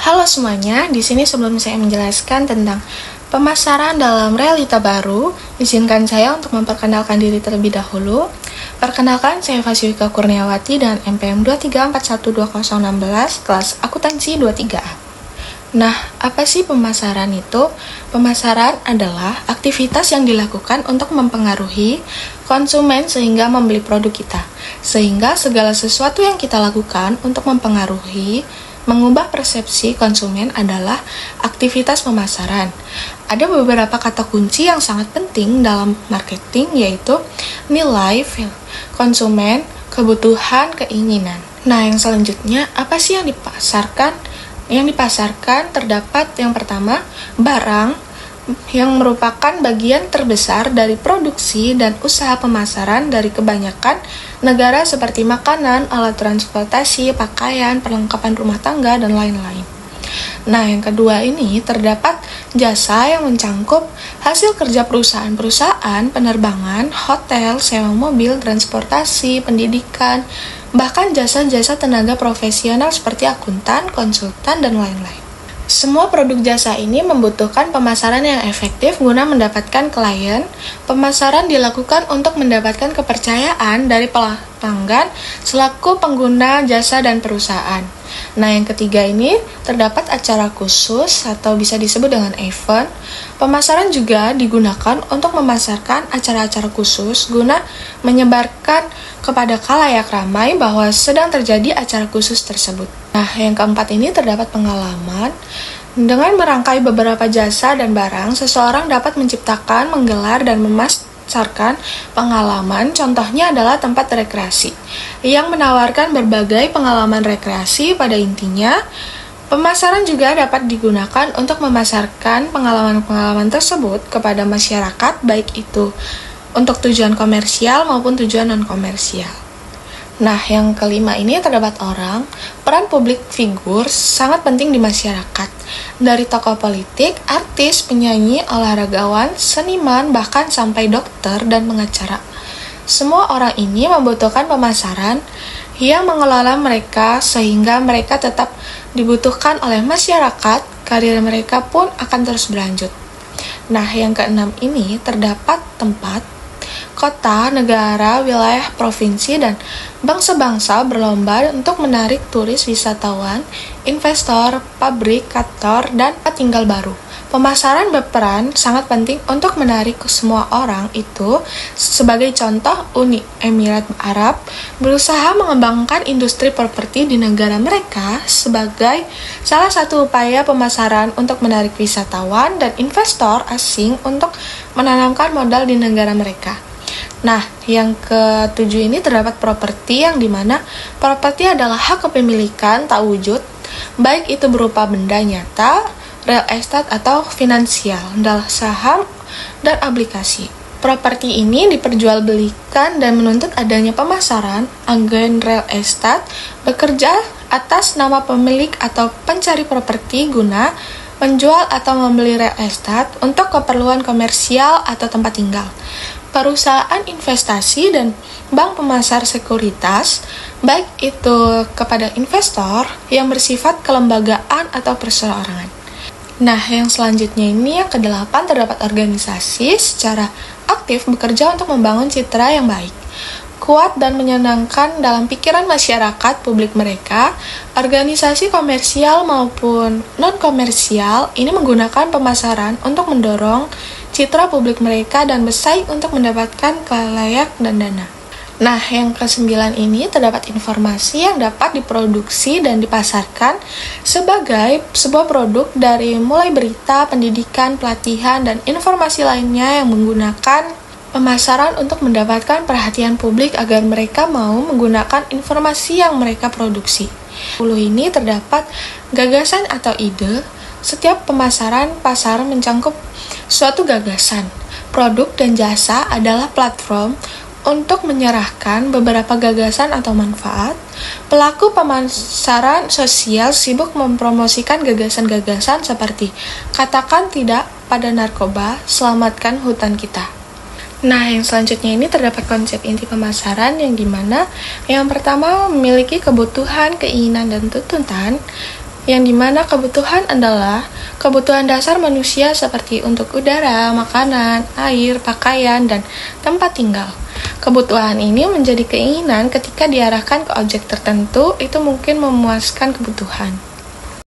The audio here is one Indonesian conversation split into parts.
Halo semuanya, di sini sebelum saya menjelaskan tentang pemasaran dalam realita baru, izinkan saya untuk memperkenalkan diri terlebih dahulu. Perkenalkan, saya Fasiwika Kurniawati dan NPM 234120116, kelas akuntansi 23A. Nah, apa sih pemasaran itu? Pemasaran adalah aktivitas yang dilakukan untuk mempengaruhi konsumen sehingga membeli produk kita. Sehingga segala sesuatu yang kita lakukan untuk mempengaruhi, mengubah persepsi konsumen adalah aktivitas pemasaran. Ada beberapa kata kunci yang sangat penting dalam marketing, yaitu nilai, konsumen, kebutuhan, keinginan. Nah, yang selanjutnya, apa sih yang dipasarkan? Yang dipasarkan terdapat yang pertama, barang yang merupakan bagian terbesar dari produksi dan usaha pemasaran dari kebanyakan negara seperti makanan, alat transportasi, pakaian, perlengkapan rumah tangga, dan lain-lain. Nah, yang kedua ini terdapat jasa yang mencangkup hasil kerja perusahaan-perusahaan, penerbangan, hotel, sewa mobil, transportasi, pendidikan, bahkan jasa-jasa tenaga profesional seperti akuntan, konsultan, dan lain-lain. Semua produk jasa ini membutuhkan pemasaran yang efektif guna mendapatkan klien. Pemasaran dilakukan untuk mendapatkan kepercayaan dari pelanggan selaku pengguna jasa dan perusahaan. Nah, yang ketiga ini terdapat acara khusus atau bisa disebut dengan event. Pemasaran juga digunakan untuk memasarkan acara-acara khusus guna menyebarkan kepada khalayak ramai bahwa sedang terjadi acara khusus tersebut. Nah, yang keempat ini terdapat pengalaman. Dengan merangkai beberapa jasa dan barang, seseorang dapat menciptakan, menggelar, dan memasarkan pengalaman. Contohnya adalah tempat rekreasi yang menawarkan berbagai pengalaman rekreasi. Pada intinya, pemasaran juga dapat digunakan untuk memasarkan pengalaman-pengalaman tersebut kepada masyarakat, baik itu untuk tujuan komersial maupun tujuan non-komersial. Nah, yang kelima ini terdapat orang. Peran publik figur sangat penting di masyarakat. Dari tokoh politik, artis, penyanyi, olahragawan, seniman, bahkan sampai dokter dan pengacara. Semua orang ini membutuhkan pemasaran yang mengelola mereka sehingga mereka tetap dibutuhkan oleh masyarakat, karir mereka pun akan terus berlanjut. Nah, yang keenam ini terdapat tempat, kota, negara, wilayah, provinsi, dan bangsa-bangsa berlomba untuk menarik turis, wisatawan, investor, pabrikator, dan tempat tinggal baru. Pemasaran berperan sangat penting untuk menarik semua orang itu. Sebagai contoh, Uni Emirat Arab berusaha mengembangkan industri properti di negara mereka sebagai salah satu upaya pemasaran untuk menarik wisatawan dan investor asing untuk menanamkan modal di negara mereka. Nah, yang ketujuh ini terdapat properti, yang dimana properti adalah hak kepemilikan tak wujud, baik itu berupa benda nyata, real estate, atau finansial, adalah saham dan aplikasi. Properti ini diperjualbelikan dan menuntut adanya pemasaran. Agen real estate bekerja atas nama pemilik atau pencari properti guna menjual atau membeli real estate untuk keperluan komersial atau tempat tinggal. Perusahaan investasi dan bank pemasar sekuritas, baik itu kepada investor yang bersifat kelembagaan atau perseorangan. Nah, yang selanjutnya ini yang kedelapan terdapat organisasi secara aktif bekerja untuk membangun citra yang baik, kuat, dan menyenangkan dalam pikiran masyarakat publik mereka. Organisasi komersial maupun non-komersial ini menggunakan pemasaran untuk mendorong citra publik mereka dan bersaing untuk mendapatkan khalayak dan dana. Nah, yang ke-9 ini terdapat informasi yang dapat diproduksi dan dipasarkan sebagai sebuah produk dari mulai berita, pendidikan, pelatihan, dan informasi lainnya yang menggunakan pemasaran untuk mendapatkan perhatian publik agar mereka mau menggunakan informasi yang mereka produksi. 10 ini terdapat gagasan atau ide. Setiap pemasaran pasar mencangkup suatu gagasan. Produk dan jasa adalah platform untuk menyerahkan beberapa gagasan atau manfaat. Pelaku pemasaran sosial sibuk mempromosikan gagasan-gagasan seperti katakan tidak pada narkoba, selamatkan hutan kita. Nah, yang selanjutnya ini terdapat konsep inti pemasaran yang dimana yang pertama memiliki kebutuhan, keinginan, dan tuntutan. yang dimana kebutuhan adalah kebutuhan dasar manusia seperti untuk udara, makanan, air, pakaian, dan tempat tinggal. Kebutuhan ini menjadi keinginan ketika diarahkan ke objek tertentu, itu mungkin memuaskan kebutuhan.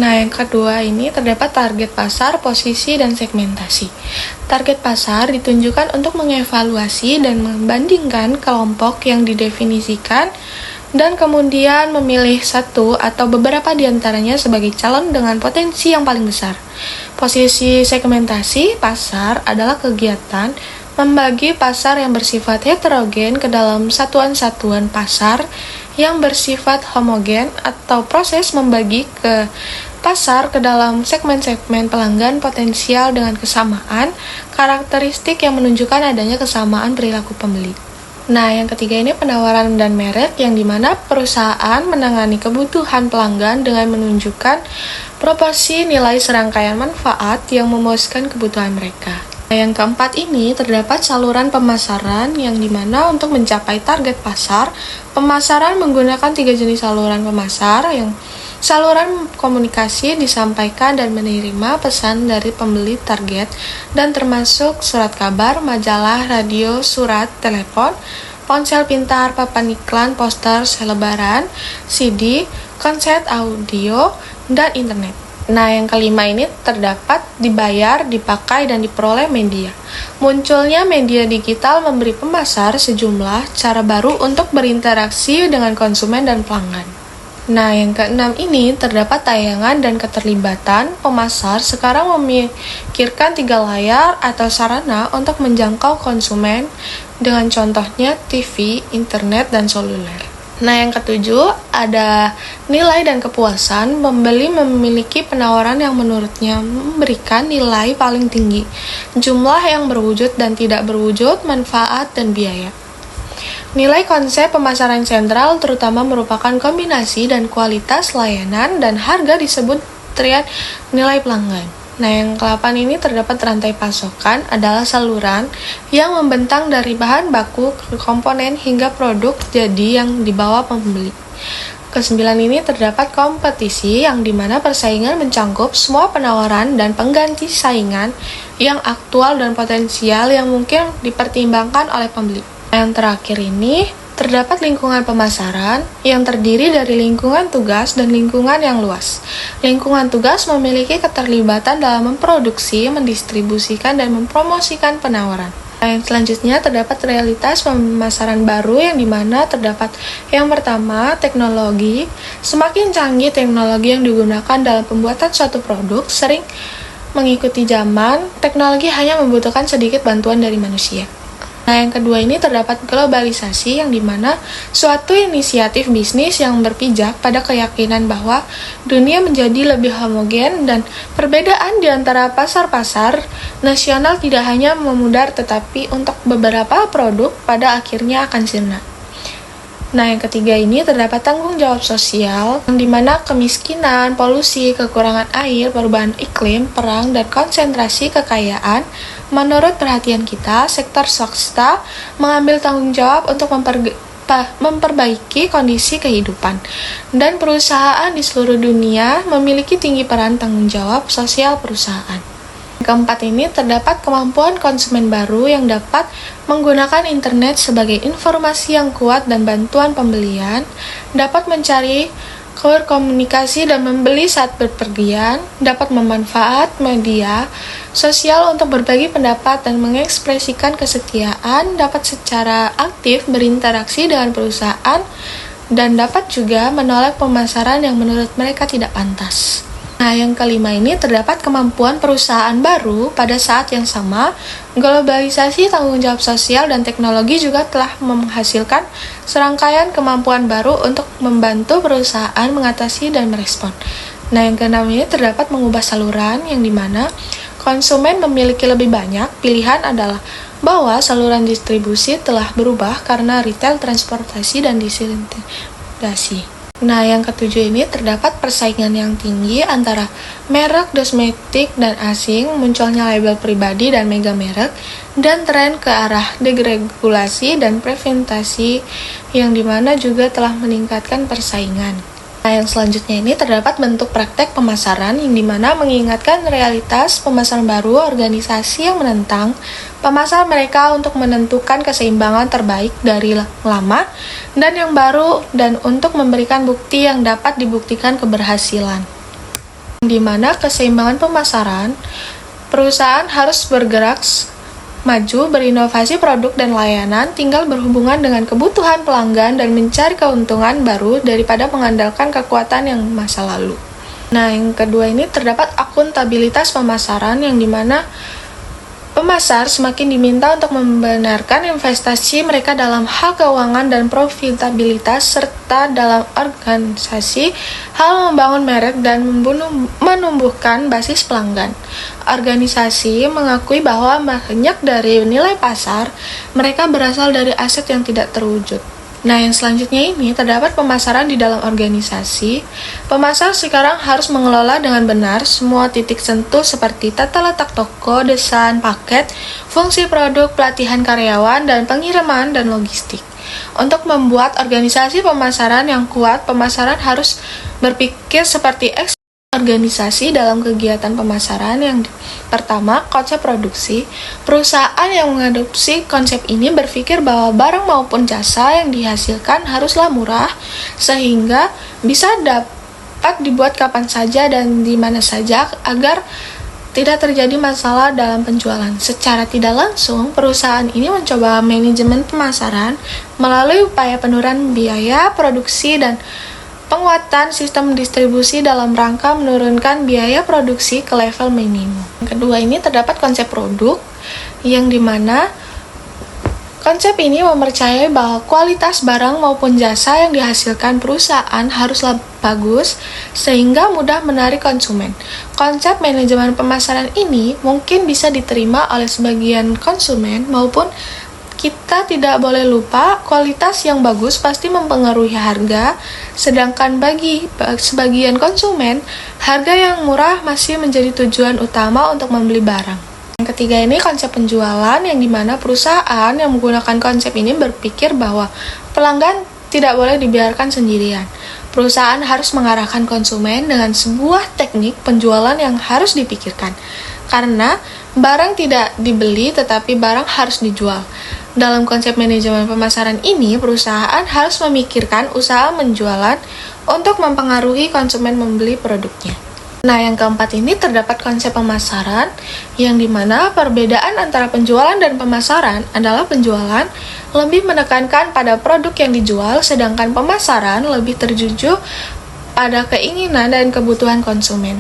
Nah, yang kedua ini terdapat target pasar, posisi, dan segmentasi. Target pasar ditunjukkan untuk mengevaluasi dan membandingkan kelompok yang didefinisikan dan kemudian memilih satu atau beberapa di antaranya sebagai calon dengan potensi yang paling besar. Posisi segmentasi pasar adalah kegiatan membagi pasar yang bersifat heterogen ke dalam satuan-satuan pasar yang bersifat homogen atau proses membagi ke pasar ke dalam segmen-segmen pelanggan potensial dengan kesamaan karakteristik yang menunjukkan adanya kesamaan perilaku pembeli. Nah, yang ketiga ini penawaran dan merek, yang dimana perusahaan menangani kebutuhan pelanggan dengan menunjukkan proporsi nilai serangkaian manfaat yang memuaskan kebutuhan mereka. Nah, yang keempat ini terdapat saluran pemasaran, yang dimana untuk mencapai target pasar, pemasaran menggunakan 3 jenis saluran pemasar, yang saluran komunikasi disampaikan dan menerima pesan dari pembeli target dan termasuk surat kabar, majalah, radio, surat, telepon, ponsel pintar, papan iklan, poster, selebaran, CD, konser audio, dan internet. Nah, yang kelima ini terdapat dibayar, dipakai, dan diperoleh media. Munculnya media digital memberi pemasar sejumlah cara baru untuk berinteraksi dengan konsumen dan pelanggan. Nah, yang keenam ini terdapat tayangan dan keterlibatan pemasar sekarang memikirkan 3 layar atau sarana untuk menjangkau konsumen dengan contohnya TV, internet, dan seluler. Nah, yang ketujuh ada nilai dan kepuasan. Pembeli memiliki penawaran yang menurutnya memberikan nilai paling tinggi, jumlah yang berwujud dan tidak berwujud, manfaat, dan biaya. Nilai konsep pemasaran sentral terutama merupakan kombinasi dan kualitas layanan dan harga disebut triad nilai pelanggan. Nah, yang ke-8 ini terdapat rantai pasokan adalah saluran yang membentang dari bahan baku ke komponen hingga produk jadi yang dibawa pembeli. Ke-9 ini terdapat kompetisi, yang dimana persaingan mencangkup semua penawaran dan pengganti saingan yang aktual dan potensial yang mungkin dipertimbangkan oleh pembeli. Yang terakhir ini terdapat lingkungan pemasaran yang terdiri dari lingkungan tugas dan lingkungan yang luas. Lingkungan tugas memiliki keterlibatan dalam memproduksi, mendistribusikan, dan mempromosikan penawaran. Yang selanjutnya terdapat realitas pemasaran baru, yang dimana terdapat yang pertama teknologi. Semakin canggih teknologi yang digunakan dalam pembuatan suatu produk sering mengikuti zaman, teknologi hanya membutuhkan sedikit bantuan dari manusia. Nah, yang kedua ini terdapat globalisasi, yang dimana suatu inisiatif bisnis yang berpijak pada keyakinan bahwa dunia menjadi lebih homogen dan perbedaan di antara pasar-pasar nasional tidak hanya memudar tetapi untuk beberapa produk pada akhirnya akan sirna. Nah, yang ketiga ini terdapat tanggung jawab sosial, yang dimana kemiskinan, polusi, kekurangan air, perubahan iklim, perang, dan konsentrasi kekayaan. Menurut perhatian kita, sektor swasta mengambil tanggung jawab untuk memperbaiki kondisi kehidupan, dan perusahaan di seluruh dunia memiliki tinggi peran tanggung jawab sosial perusahaan. Keempat ini terdapat kemampuan konsumen baru yang dapat menggunakan internet sebagai informasi yang kuat dan bantuan pembelian, dapat mencari berkomunikasi dan membeli saat berpergian, dapat memanfaat media sosial untuk berbagi pendapat dan mengekspresikan kesetiaan, dapat secara aktif berinteraksi dengan perusahaan, dan dapat juga menolak pemasaran yang menurut mereka tidak pantas. Nah, yang kelima ini terdapat kemampuan perusahaan baru pada saat yang sama. Globalisasi, tanggung jawab sosial, dan teknologi juga telah menghasilkan serangkaian kemampuan baru untuk membantu perusahaan mengatasi dan merespon. Nah, yang keenam ini terdapat mengubah saluran, yang dimana konsumen memiliki lebih banyak pilihan adalah bahwa saluran distribusi telah berubah karena retail, transportasi, dan distribusi. Nah, yang ketujuh ini terdapat persaingan yang tinggi antara merek domestik dan asing, munculnya label pribadi dan mega merek, dan tren ke arah deregulasi dan preventasi yang dimana juga telah meningkatkan persaingan. Nah, yang selanjutnya ini terdapat bentuk praktek pemasaran yang dimana mengingatkan realitas pemasaran baru organisasi yang menentang pemasar mereka untuk menentukan keseimbangan terbaik dari lama dan yang baru dan untuk memberikan bukti yang dapat dibuktikan keberhasilan. Di mana keseimbangan pemasaran, perusahaan harus bergerak maju, berinovasi produk dan layanan, tinggal berhubungan dengan kebutuhan pelanggan dan mencari keuntungan baru daripada mengandalkan kekuatan yang masa lalu. Nah, yang kedua ini terdapat akuntabilitas pemasaran yang dimana pemasar semakin diminta untuk membenarkan investasi mereka dalam hal keuangan dan profitabilitas serta dalam organisasi, hal membangun merek dan menumbuhkan basis pelanggan. Organisasi mengakui bahwa banyak dari nilai pasar mereka berasal dari aset yang tidak terwujud. Nah, yang selanjutnya ini terdapat pemasaran di dalam organisasi. Pemasar sekarang harus mengelola dengan benar semua titik sentuh seperti tata letak toko, desain, paket, fungsi produk, pelatihan karyawan, dan pengiriman dan logistik. Untuk membuat organisasi pemasaran yang kuat, pemasaran harus berpikir seperti organisasi dalam kegiatan pemasaran. Yang pertama, konsep produksi. Perusahaan yang mengadopsi konsep ini berpikir bahwa barang maupun jasa yang dihasilkan haruslah murah, sehingga bisa dapat dibuat kapan saja dan di mana saja agar tidak terjadi masalah dalam penjualan. Secara tidak langsung, perusahaan ini mencoba manajemen pemasaran melalui upaya penurunan biaya produksi dan penguatan sistem distribusi dalam rangka menurunkan biaya produksi ke level minimum. Yang kedua ini terdapat konsep produk, yang dimana konsep ini mempercayai bahwa kualitas barang maupun jasa yang dihasilkan perusahaan haruslah bagus sehingga mudah menarik konsumen. Konsep manajemen pemasaran ini mungkin bisa diterima oleh sebagian konsumen maupun kita tidak boleh lupa, kualitas yang bagus pasti mempengaruhi harga, sedangkan bagi sebagian konsumen, harga yang murah masih menjadi tujuan utama untuk membeli barang. Yang ketiga ini konsep penjualan, yang dimana perusahaan yang menggunakan konsep ini berpikir bahwa pelanggan tidak boleh dibiarkan sendirian. Perusahaan harus mengarahkan konsumen dengan sebuah teknik penjualan yang harus dipikirkan. Karena barang tidak dibeli tetapi barang harus dijual. Dalam konsep manajemen pemasaran ini, perusahaan harus memikirkan usaha penjualan untuk mempengaruhi konsumen membeli produknya. Nah, yang keempat ini terdapat konsep pemasaran, yang dimana perbedaan antara penjualan dan pemasaran adalah penjualan lebih menekankan pada produk yang dijual, sedangkan pemasaran lebih tertuju pada keinginan dan kebutuhan konsumen.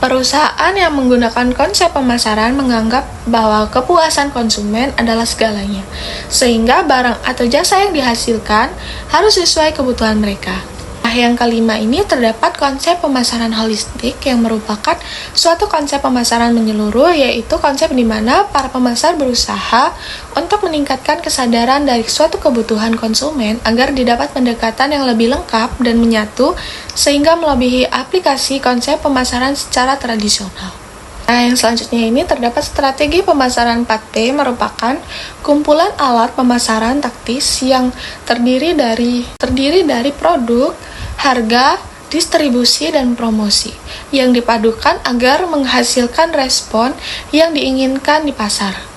Perusahaan yang menggunakan konsep pemasaran menganggap bahwa kepuasan konsumen adalah segalanya, sehingga barang atau jasa yang dihasilkan harus sesuai kebutuhan mereka. Nah, yang kelima ini terdapat konsep pemasaran holistik, yang merupakan suatu konsep pemasaran menyeluruh, yaitu konsep di mana para pemasar berusaha untuk meningkatkan kesadaran dari suatu kebutuhan konsumen agar didapat pendekatan yang lebih lengkap dan menyatu sehingga melebihi aplikasi konsep pemasaran secara tradisional. Nah, yang selanjutnya ini terdapat strategi pemasaran 4P, merupakan kumpulan alat pemasaran taktis yang terdiri dari produk, harga, distribusi, dan promosi yang dipadukan agar menghasilkan respon yang diinginkan di pasar.